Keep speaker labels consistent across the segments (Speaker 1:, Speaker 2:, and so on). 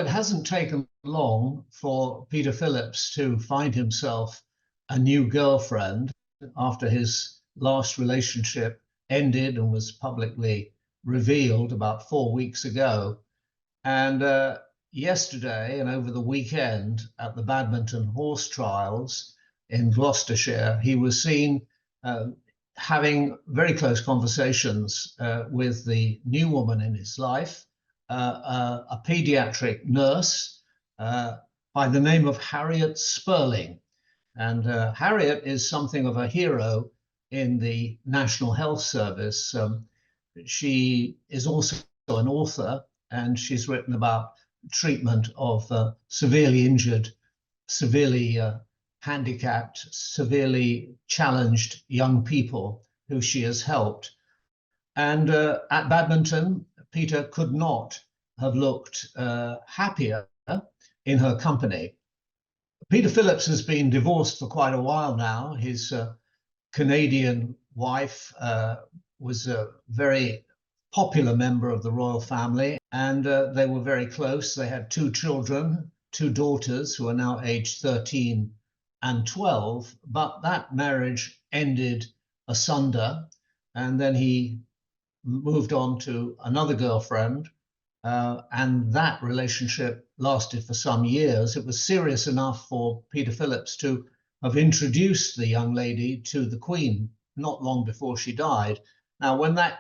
Speaker 1: it hasn't taken long for Peter Phillips to find himself a new girlfriend after his last relationship ended and was publicly revealed about 4 weeks ago. And yesterday and over the weekend at the Badminton Horse Trials in Gloucestershire, he was seen having very close conversations with the new woman in his life, a pediatric nurse by the name of Harriet Sperling. And Harriet is something of a hero in the National Health Service. She is also an author, and she's written about treatment of severely injured, severely handicapped, severely challenged young people who she has helped. And at badminton, Peter could not have looked happier in her company. Peter Phillips has been divorced for quite a while now. His Canadian wife was a very popular member of the royal family, and they were very close. They had two children, two daughters who are now aged 13 and 12, but that marriage ended asunder, and then he moved on to another girlfriend, and that relationship lasted for some years. It was serious enough for Peter Phillips to have introduced the young lady to the Queen not long before she died. Now, when that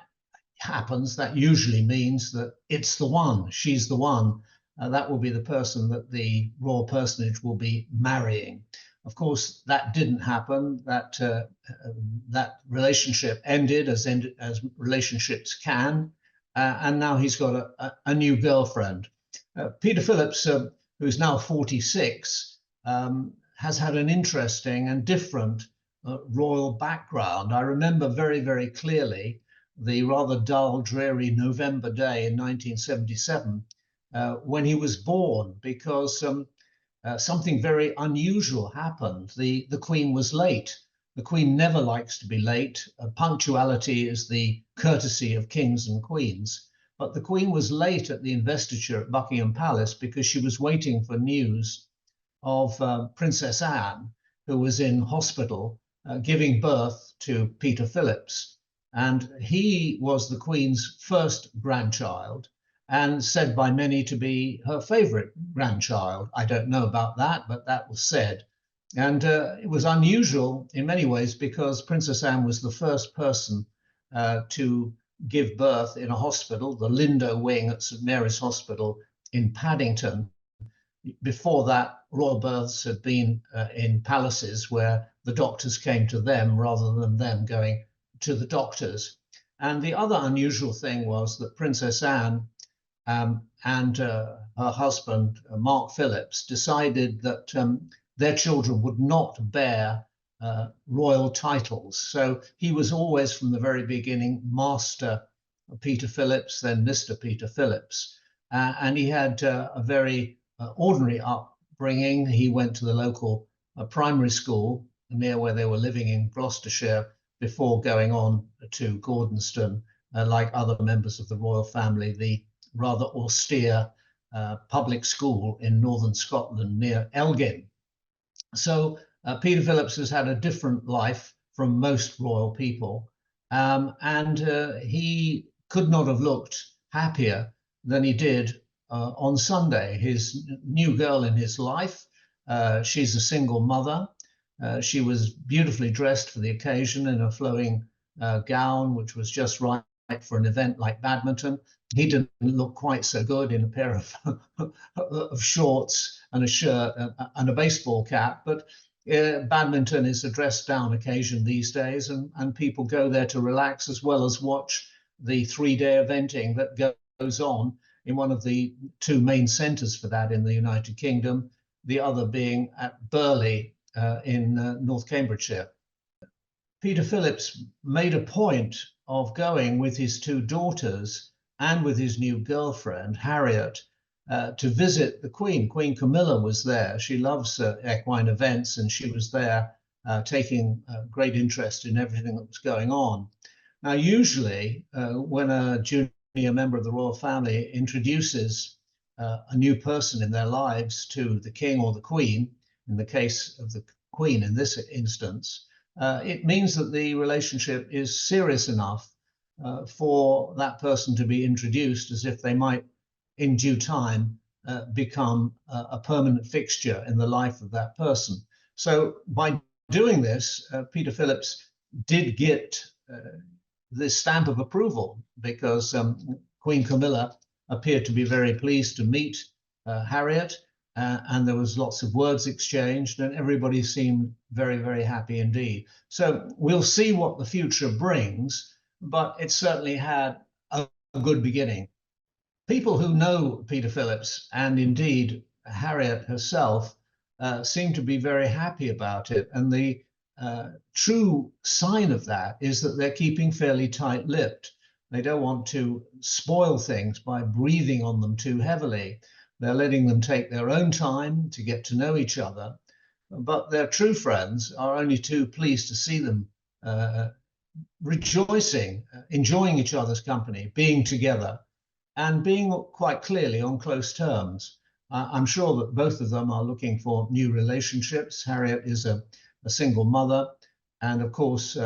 Speaker 1: happens, that usually means that it's the one, she's the one. That will be the person that the royal personage will be marrying. Of course, that didn't happen. That relationship ended as relationships can, and now he's got a new girlfriend. Peter Phillips, who's now 46, has had an interesting and different royal background. I remember very, very clearly the rather dull, dreary November day in 1977 when he was born, because something very unusual happened. The Queen was late. The Queen never likes to be late. Punctuality is the courtesy of kings and queens. But the Queen was late at the investiture at Buckingham Palace because she was waiting for news of Princess Anne, who was in hospital giving birth to Peter Phillips. And he was the Queen's first grandchild, and said by many to be her favorite grandchild. I don't know about that, but that was said. And it was unusual in many ways because Princess Anne was the first person to give birth in a hospital, the Lindo wing at St Mary's Hospital in Paddington. Before that, royal births had been in palaces where the doctors came to them rather than them going to the doctors. And the other unusual thing was that Princess Anne and her husband, Mark Phillips, decided that their children would not bear royal titles. So he was always, from the very beginning, Master Peter Phillips, then Mr. Peter Phillips. And he had a very ordinary upbringing. He went to the local primary school near where they were living in Gloucestershire before going on to Gordonston, like other members of the royal family, the rather austere public school in northern Scotland near Elgin. So Peter Phillips has had a different life from most royal people, and he could not have looked happier than he did on Sunday. His new girl in his life, she's a single mother. She was beautifully dressed for the occasion in a flowing gown, which was just right for an event like badminton. He didn't look quite so good in a pair of shorts and a shirt and a baseball cap, but badminton is a dressed down occasion these days, and people go there to relax as well as watch the 3-day eventing that goes on in one of the two main centres for that in the United Kingdom, the other being at Burley in North Cambridgeshire. Peter Phillips made a point of going with his two daughters and with his new girlfriend, Harriet, to visit the Queen. Queen Camilla was there. She loves equine events, and she was there taking great interest in everything that was going on. Now, usually when a junior member of the royal family introduces a new person in their lives to the king or the queen, in the case of the queen in this instance, it means that the relationship is serious enough for that person to be introduced as if they might, in due time, become a permanent fixture in the life of that person. So by doing this, Peter Phillips did get the stamp of approval, because Queen Camilla appeared to be very pleased to meet Harriet, and there was lots of words exchanged, and everybody seemed very, very happy indeed. So we'll see what the future brings, but it certainly had a good beginning. People who know Peter Phillips, and indeed Harriet herself, seem to be very happy about it. And the true sign of that is that they're keeping fairly tight-lipped. They don't want to spoil things by breathing on them too heavily. They're letting them take their own time to get to know each other. But their true friends are only too pleased to see them rejoicing, enjoying each other's company, being together, and being quite clearly on close terms. I'm sure that both of them are looking for new relationships. Harriet is a single mother, and of course,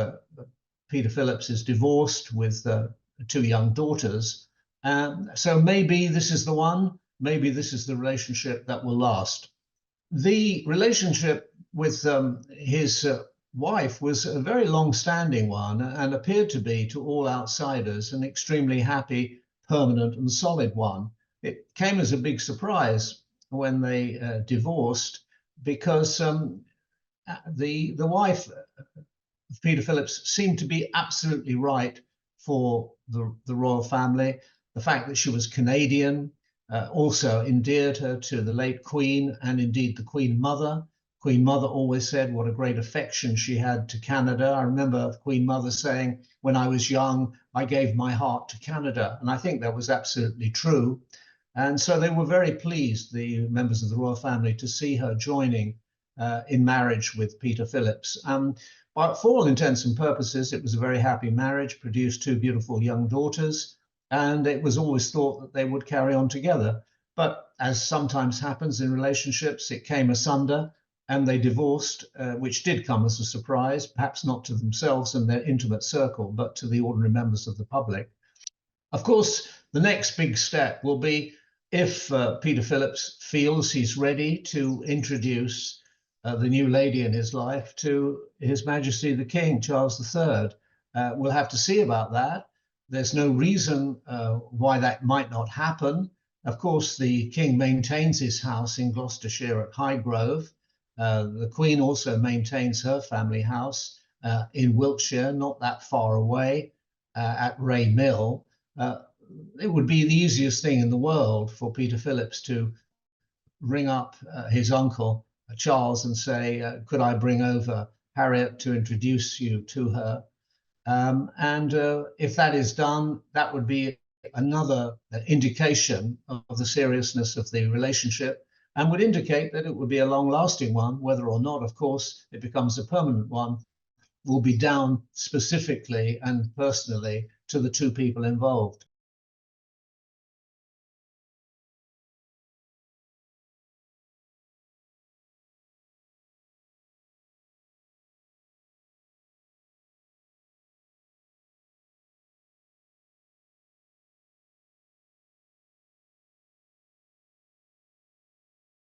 Speaker 1: Peter Phillips is divorced with 2 young daughters. So maybe this is the one, maybe this is the relationship that will last. The relationship with his wife was a very long-standing one, and appeared to be, to all outsiders, an extremely happy, permanent and solid one. It came as a big surprise when they divorced, because the wife of Peter Phillips seemed to be absolutely right for the royal family. The fact that she was Canadian also endeared her to the late Queen, and indeed the Queen Mother. Queen Mother always said what a great affection she had to Canada. I remember Queen Mother saying, when I was young, I gave my heart to Canada. And I think that was absolutely true. And so they were very pleased, the members of the royal family, to see her joining in marriage with Peter Phillips. But for all intents and purposes, it was a very happy marriage, produced 2 beautiful young daughters, and it was always thought that they would carry on together. But as sometimes happens in relationships, it came asunder, and they divorced, which did come as a surprise, perhaps not to themselves and their intimate circle, but to the ordinary members of the public. Of course, the next big step will be if Peter Phillips feels he's ready to introduce the new lady in his life to His Majesty the King, Charles III. We'll have to see about that. There's no reason why that might not happen. Of course, the King maintains his house in Gloucestershire at Highgrove. The Queen also maintains her family house in Wiltshire, not that far away, at Ray Mill. It would be the easiest thing in the world for Peter Phillips to ring up his uncle, Charles, and say, could I bring over Harriet to introduce you to her? And if that is done, that would be another indication of the seriousness of the relationship, and would indicate that it would be a long-lasting one. Whether or not, of course, it becomes a permanent one will be down specifically and personally to the 2 people involved.